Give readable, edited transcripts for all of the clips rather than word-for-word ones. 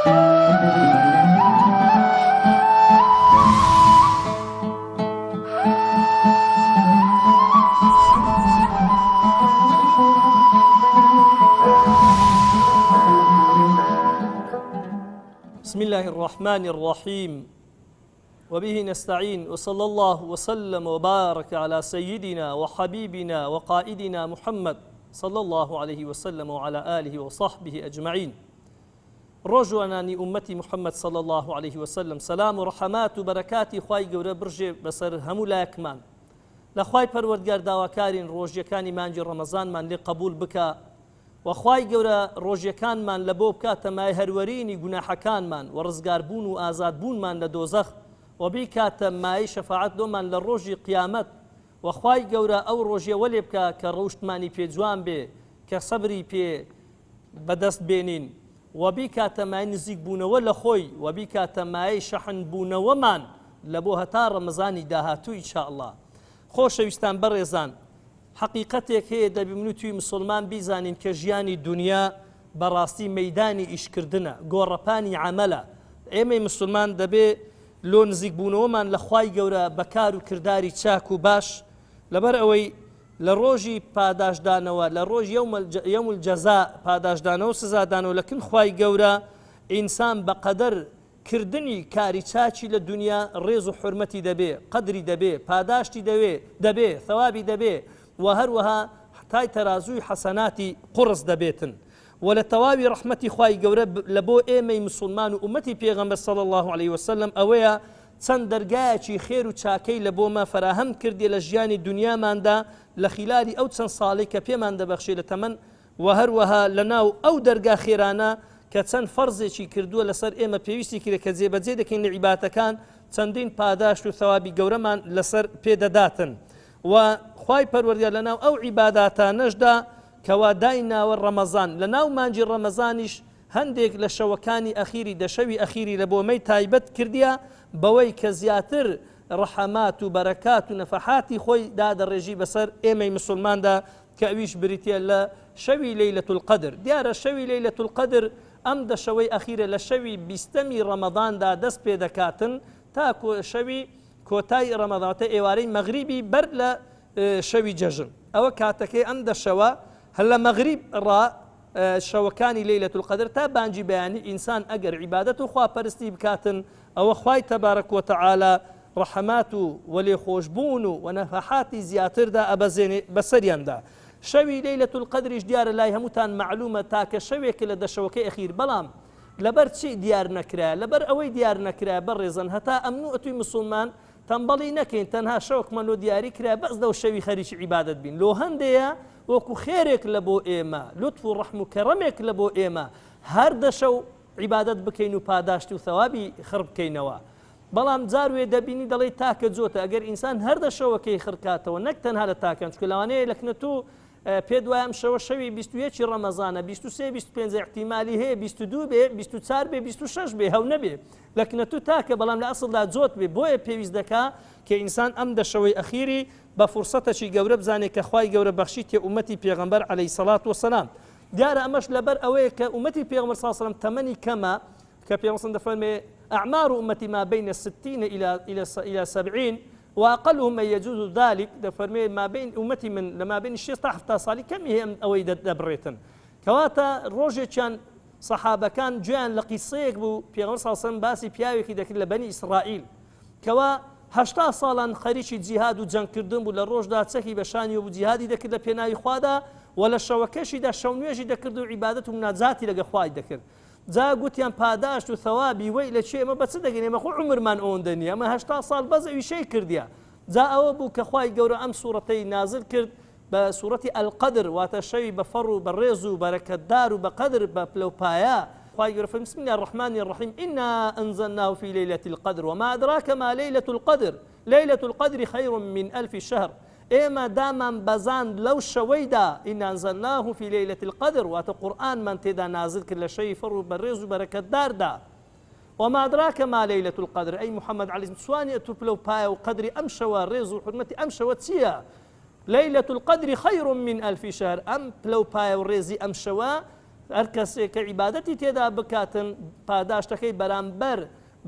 بسم الله الرحمن الرحيم وبه نستعين وصلى الله وسلم وبارك على سيدنا وحبيبنا وقائدنا محمد صلى الله عليه وسلم وعلى آله وصحبه أجمعين. روجواناني أمتي محمد صلى الله عليه وسلم سلام ورحمات وبركات خواي قورة برجي بسر همو لايكمان لخواي پروردگار داواكارين روجيكاني مانجي رمضان من لقبول بكا وخوای گەورە ڕۆژیەکانمان لە بۆ بکاتە مای هەروەرینی گوناحەکانمان و ڕزگاربوون و ئازادبوونمان لە دۆزەخ و بیکاتە مای شەفاعەت دۆمان لە ڕۆژی قیامەت و خوای گەورە ئەو ڕۆژیە وەلێ بکە کە ڕەوشتمانی پێ جوان بێ کە سەبری پێ بەدەست بێنین و بیکاتە مای نزیک بوونەوە لە خۆی و بیکاتە مای شەحن بوونەوەمان لە بۆ هەتا ڕەمەزانی داهاتوو ئینشاءالله. خۆشەویستان بەڕێزان، حقیقەتێک هەیە دەبی من و توی مسلمان بیزانین کە ژیانی دنیا بەڕاستی مەیدانی ئیشکردنە، گۆڕەپانی عەمەلە. ئێمەی مسلمان دەبێ لۆ نزیک بوونەوەمان لە خوای گەورە بەکار و کرداری چاک و باش لەبەر ئەوەی لە ڕۆژی پاداشدانەوە لە ڕۆژ یەوم الجەزا پاداشدانەوە و سزادانەوە لەکن خوای گەورە ئینسان بەقەدەر کردنی کاری چاچی لە دنیا ڕێز و حورمەتی دەبێ، قەدری دەبێ، پاداشتی دەبێ، ثەوابی دەبێ و هەروەها تای تەرازووی حەسەناتی قورس دەبێتن و لە تەواوی ڕەحمەتی خوای گەورە لە بۆ ئێمەی مسلمان و ئومەتی پێغەمبەر صلی الله عليه وسلم ئەوەیە چەند دەرگایەکی خێر و چاکەی لە بۆمە فراهەم کردی لە ژیانی دنیاماندا لە خیلالی ئەو چەند ساڵی کە پێمان دەبەخشێ لە تەمەن و هەروەها لە ناو ئەو دەرگا خێرانە کە چەند فەرزێکی کردووە لەسەر ئێمە پێویستی کرێ کە جێبەجێ دەکەین لە عیباتەکان چەندین پاداشت و ثەوابی گەورەمان لەسەر پێدەداتن و خوای پەروەردگار لەناو ئەو عیباداتانەشدا کەوا دایناوە ڕەمەزان لە ناو مانجی ڕەمەزانیش هەندێک لە شەوەکانی ئەخیری دەشەوی ئەخیری لە بۆمەی تایبەت کردیە بەوەی کە زیاتر ڕەحەمات و بەرەکات و نەفەحاتی خۆی دادەڕێژی بەسەر ئێمەی مسلماندا کە ئەویش بریتە لە شەوی لەیلەت القەدر. دیارە شەوی لەیلەت القەدر ئەم دەشەوەی ئەخیرە لە شەوی بیستەمی ڕەمەضاندا دەست پێ دەکاتن تا شەوی کۆتای ڕەمەضانتە ئێوارەی مەغریبی بەر لە شەوی جەژن. ئەوە کاتەکەی ئەم دەشەوە هەر لە مەغریب ڕا شەوەکانی لەیلەت القەدر تا بانجی بەیانی ئینسان ئەگەر عیبادەت و خواپەرستی بکاتن ئەوە خوای تەبارەک و تەعالا ڕەحەمات و لێخۆشبوون و نەفەحاتی زیاتردا ئەبەزێنێ بەسەریاندا. شەوی لەیلەت القەدریش دیارە لای هەمووتان معلومە تاکە شەوێکە لە دەشەوەکەی ئەخیر بەڵام لەبەر چی دیار نەکرا لەبەر ئەوەی دیار نەکرا بەڕێزن هەتا ئەمن و ئەتوی مسلمان تەنبەڵی نەکەین تەنها شەوەکمان لۆ دیاری کرا بەس دە و شەوی خەریکی عیبادەت بین لۆ هەندەیە وەکو خێرێک لە بۆ ئێمە لوتف و ڕەحم و کەڕەمێک لە بۆ ئێمە هەر دەشە و عیبادەت بکەین و پاداشت و ثەوابی خڕ بکەینەوە. بەڵام جاروێ دەبینی دەڵێ تاکە جۆتە ئەگەر ئینسان هەر دەشەوەکەی خڕکاتەوە نەک تەنها لە تاکەن چکە لەوانەیە لەکنەت و پێ دوایەم شەوی 21 ڕەمەزانە 23 احتیمالی هەیە 22 بێ 24 بێ 26 بێ هەو نەبێ لەکنەت و تاکە بەڵام لە ئەسڵدا جۆت بێ بۆیە پێویست دەکا کە ئینسان ئەم دەشەوەی ئەخیری بە فرسەتەکی گەورە بزانێت کە خوای گەورە بەخشیتێ ئومەتی پێغەمبەر عەلەیهی سەڵات وەسەلام. دیارە ئەمەش لەبەر ئەوەیە کە ئومەتی پێغەمبەر صلی الله علیه وسلم تەمەنی کەمە کە پێغەمبەر دەفەرمێ أعمار أمتي ما بين 60 إلى 70 وأقلهم من يجوز ذلك دفرمي ما بين أمتي من لما بين الشيء حتى صالي كم هي أويد دبريتن كواتا روجي كان صحابة كان جان لقيسيك بو بيغمبر صلى الله عليه وسلم باسي بياوي كده كل بني إسرائيل كوا هشتا صالا خريشي جهاد وجان كردن بو للروج دا تسكي بشاني وبو جهادي ده كده بيناي خوادا ولا الشوكشي ده شونيجي ده كردو عبادته منازاتي لقى خواي ده كرد جا گوتیان پاداشت و ثەوابی وەی لە چێ ئەمە بەچ دەگەین ئێمە خۆ عومرمان ئەوەندە نییە ئەمە 80 ساڵ بەس ئەوی شەی کردیە. جا ئەوە بوو کە خوای گەورە ئەم سوورەتەی نازل کرد بە سوورەتی القەدر واتە شەوی بە فەڕ و بە ڕێز و بەرەکەتدار و بە قەدر بە پلەپایە. خوای گەورە فەرمێ بسم الله الرحمن الرحیم إنا أنزلناه في ليلة القدر وما أدراك ما ليلة القدر ليلة القدر خير من 1000 شهر. ئێمە دامان بەزان لەو شەوەیدا ئینا ئەنزەلناه فی لەیلەة القەدر واتە قورئانمان تێدا نازل کرد لە شەوی فەڕ و بەڕێز و بەرەکەتداردا. وما أدراك ما ليلة القدر ئەی محەممەد عەلەیهی سوانی ئەتو پلە و پایە و قەدری ئەم شەوە ڕێز و حورمەتی ئەم شەوە چییە؟ ليلة القدر خير من 1000 شهر ئەم پلە و پایە و ڕێزی ئەم شەوە هەر کەسێک کە عیبادەتی تێدا بکاتن پاداشتەکەی بەرامبەر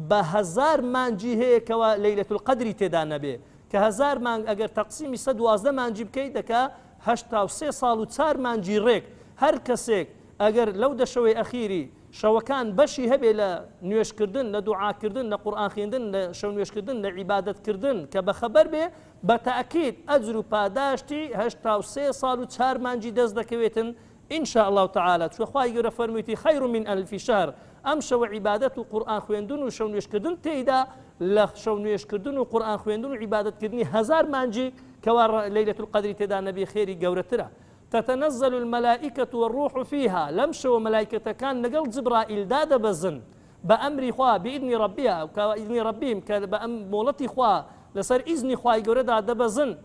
بە 1000 مانجی هەیە کەوا لەیلەتول قەدری تێدا نەبێ کە 1000 مانگ ئەگەر تەقسیمی 112 مانجی بکەیت دەکا 83 ساڵ و 4 مانجی ڕێک هەر کەسێک ئەگەر لەو دەشەوەی ئەخیری شەوەکان بەشی هەبێ لە نوێشکردن لە دوعاکردن لە قورئان خوێندن لە شەو نوێشکردن لە عیبادەتکردن کە بەخەبەر بێ بە تەئکید ئەجر و پاداشتی 83 ساڵ و 4 مانجی دەست دەکەوێتن إن شاء الله تعالى خوای گەورە فەرموویەتی خەیر من ألف شهر ئەم شەوە عیبادەت و قورئان خوێندن و شەو نوێشکردن تێیدا لە شەو نوێشکردن و قورئان خوێندن و عیبادەتکردنی 1000 مانجی کەوا لەیلەتول قەدری تێدا نەبێ خێری گەورەترە تتنزل الملائكة والروح فيها لم شو ملائكة كان نقل جبرائيل داد بزن بأمر خوا بإذن ربها وكإذن ربهم بمولتي خوا لسر إذن خوا يقول داد بزن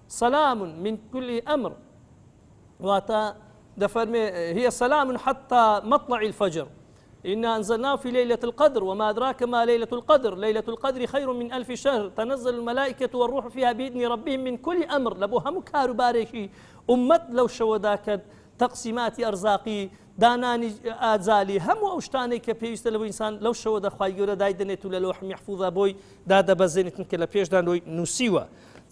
سلام من كل أمر واتا دفرمي هي سلام حتى مطلع الفجر إنا أنزلناه في ليلة القدر وما أدراك ما ليلة القدر ليلة القدر خير من 1000 شهر تنزل الملائكة والروح فيها بإذن ربهم من كل أمر لبوها مكار باريشي أمت لو شوداك تقسيمات أرزاقي داناني آزالي هم وأشتاني كبيست لو إنسان لو شودا خايجورا دايدنت ولا لوح محفوظة بوي دادا بزينت كلا بيش دانوي نسيوا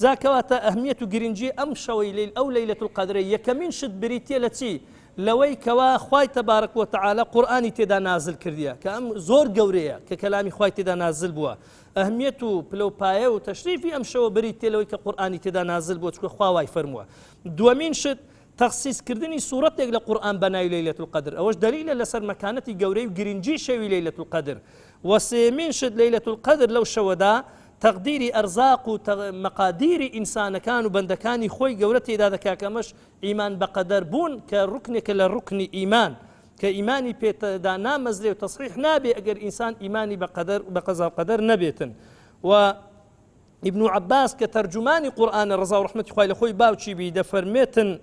ذاكواتا أهمية جرينجي أم شوي ليل أو ليلة القدر يكمن شد بريتي التي لوي كوا خواي تبارك وتعالى قرآني تدا نازل كرديا كأم زور جوريا ككلامي خواي تدا نازل بوا أهميته بلو باية وتشريفي أم شو بريتي لوي كقرآني تدا نازل بوا تكو خواي فرموا دوامين شد تخصيص كردني صورة يقل القرآن بناي ليلة القدر أوش دليل لسر مكانتي جوري وجرينجي شوي ليلة القدر وسيمين شد ليلة القدر لو شودا تقديري أرزاق ومقادير إنسان كانوا بندكاني خوي جورتي إذا ذكاك كمش إيمان بقدر بون كركن كالركن إيمان كإيماني بيت دانا مزلي وتصحيح نابي أجر إنسان إيماني بقدر قدر نبيتن وابن عباس كترجماني قرآن الرضا ورحمة خوي لخوي باوشي بيدفرميتن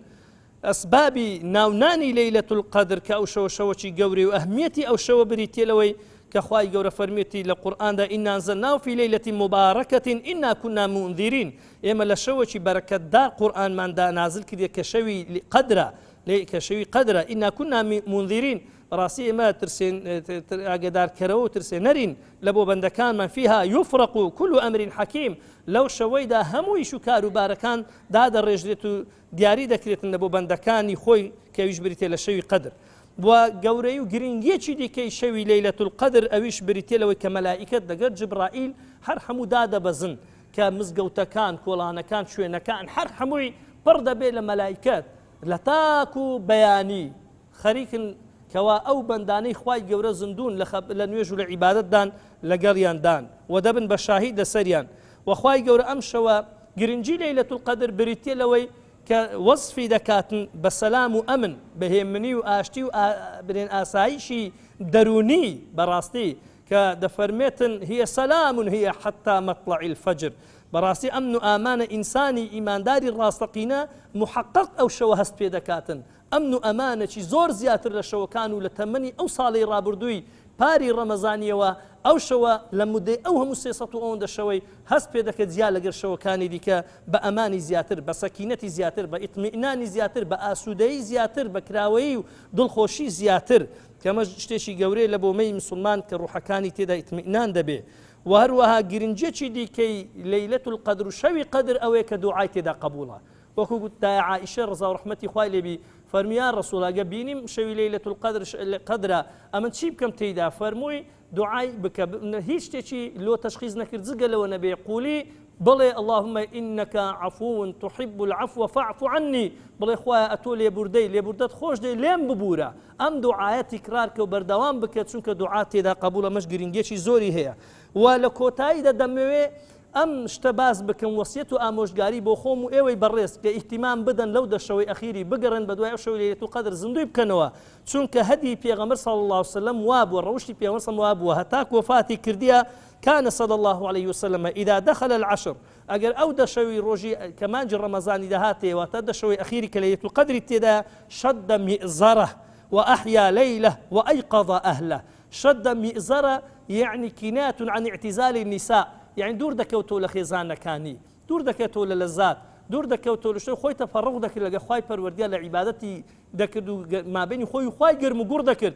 أسبابي ناوناني ليلة القدر كأوشو شوشي جوري وأهميتي أو شو بريتي لوي كخواي جور فرميتي للقرآن دا إنا أنزلناه في ليلة مباركة إنا كنا منذرين إما لشوشي بركة دار قرآن من دا نازل كذا كشوي قدرة كشوي قدرة إنا كنا منذرين راسي ما ترسين أقدار كرو ترسين نرين لبو بندكان من فيها يفرق كل أمر حكيم لو شويدا هموي شكار باركان داد الرجلة دياري دكريت لبو بندكان خوي كيش بريتي لشوي قدر وقوري وقرنجيتشي دي كي شوي ليلة القدر أويش بريتي لو كملائكة دقر جبرائيل حرحمو داد بزن كمزقوتكان كولانكان شوينكان حرحموي برد بين الملائكات لتاكو بياني خريك كوا أو بنداني خواي جورا زندون لنويجو لعبادت دان لقريان دان ودبن بشاهيد سريان وخواي جورا أمشوا قرنجي ليلة القدر بريتي لوي كوصفي دكاتن بسلام وأمن بهمني وآشتي وبرين آسايشي دروني براستي كدفرميتن هي سلام هي حتى مطلع الفجر براستي أمن آمان إنساني إيمان داري الراستقين محقق أو شوهست في دكاتن أمن أمانة زور زياتر لشو كانوا لتمني أو صالي رابردوي باري رمضانية أو شوا لمدة أو هم سيسطو أون دشوي هس بيدك زيادة غير شوا كان ديك بأماني زياتر بسكينة زياتر بإطمئنان زياتر بآسودي زياتر بكراوي دل خوشي زياتر كما اشتشي جوري لبو مي مسلمان كروحكاني تدا اطمئنان دبي وهروها جرنجتشي ديكي ليلة القدر شوي قدر أو كدعاء تدا قبولها وكو قلت عائشة رضا ورحمتي خوالي بي فرميان رسول الله قبيني شوي ليلة القدر قدرة أمن شيب كم تيدا فرموي دعاء بك هيش تشي لو تشخيص نكر زقل ونبي قولي بلي اللهم إنك عفو تحب العفو فاعف عني بلي خواه أتو ليبوردي ليبوردات خوش دي لين ببورا أم دعايات تكرار كو بردوام بك چونك دعاء تيدا قبول مش گرنگيشي زوري هي ولكوتاي دا دموي أم اشتباز بكم وصيتو آموشگاري بو خوم ايوي بريس كاهتمام بدن لو دا شوي أخيري بقرن بدواء شوي ليلة القدر زندوي بكنوا چونك هدي بيغمر صلى الله عليه وسلم واب وروشي بيغمر صلى الله عليه وسلم وهتاك وفاتي كرديا كان صلى الله عليه وسلم إذا دخل العشر أجر أو دشوي روجي كمان جر رمضان دهاتي وتدشوي أخيري كليلة القدر تدا شد مئزره وأحيا ليله وأيقظ أهله شد مئزره يعني كناية عن اعتزال النساء يعني دور دكوتو لخزان كاني دور دكوتو للذات دوور دەکەوتەوە لە شوێ خۆی تەفەڕق دەکرد لەگە خوای پەروەردگار لە عیبادەتی دەکرد و مابینی خۆی و خوای گرم و گوڕ دەکرد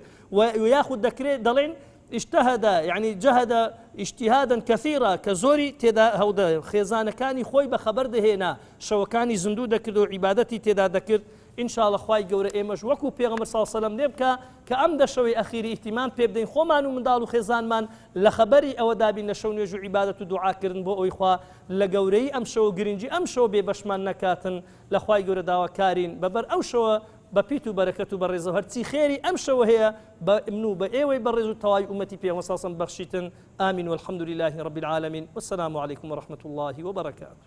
ویاخود دەکرێت دەڵێن اجتهد يعني جهد اجتهادا كثيرا كزوري تدا هودا خێزانەکانی خۆی بە خەبەر دەهێنا شەوەکانی زیندوو دەکرد و عیبادەتی تێدا دەکرد إن شاء الله خوای گەورە ئێمەش وەکو پێغەمبەر صلی الله علیه و سلم لێ بکە کە ئەم دەشەوەی ئەخیری ئیهتیمام پێ بدەین خۆمان و منداڵ و خێزانمان لە خەبەری ئەوە دابین لە شەو نوێژ و عیبادەت و دوعاکردن بۆ ئەوی خوا لە گەورەی ئەم شەوە گرنگی ئەم شەوە بێبەشمان نەکاتن لە خوای گەورە داواکارین بەبەر ئەو شەوە بەپیت و بەرەکەت و بەڕێزە هەرچی خێری ئەم شەوە هەیە بە ئمن و بە ئێوەی بەڕێز و تەواوی ئومەتی پێغەمبەر صلی الله علیه و سلم بەخشیتن آمین والحمد لله رب العالمین والسلام عليكم ورحمة الله وبركاته.